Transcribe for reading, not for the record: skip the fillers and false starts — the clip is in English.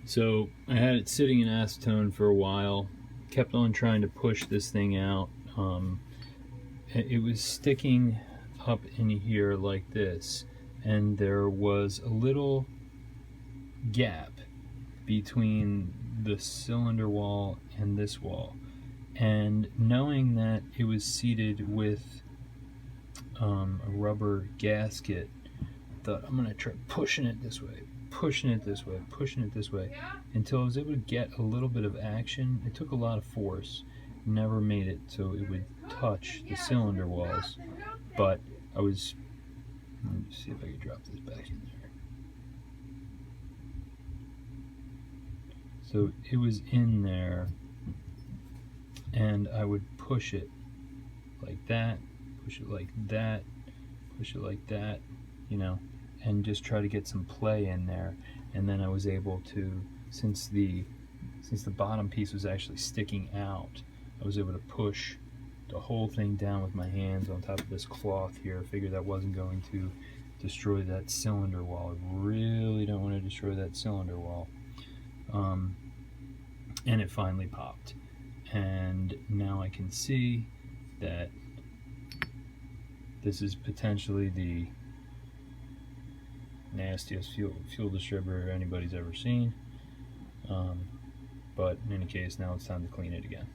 So I had it sitting in acetone for a while, kept on trying to push this thing out. It was sticking up in here like this, and there was a little gap between the cylinder wall and this wall. And knowing that it was seated with a rubber gasket, I thought, I'm going to try pushing it this way, pushing it this way, pushing it this way, until I was able to get a little bit of action. It took a lot of force, never made it so it would touch the cylinder walls, but I was, let me see if I can drop this back in there. So it was in there, and I would push it like that, push it like that, push it like that, you know, and just try to get some play in there. And then I was able to, since the bottom piece was actually sticking out, I was able to push the whole thing down with my hands on top of this cloth here. I figured that wasn't going to destroy that cylinder wall. I really don't want to destroy that cylinder wall. And it finally popped. And now I can see that this is potentially the nastiest fuel distributor anybody's ever seen. But in any case, now it's time to clean it again.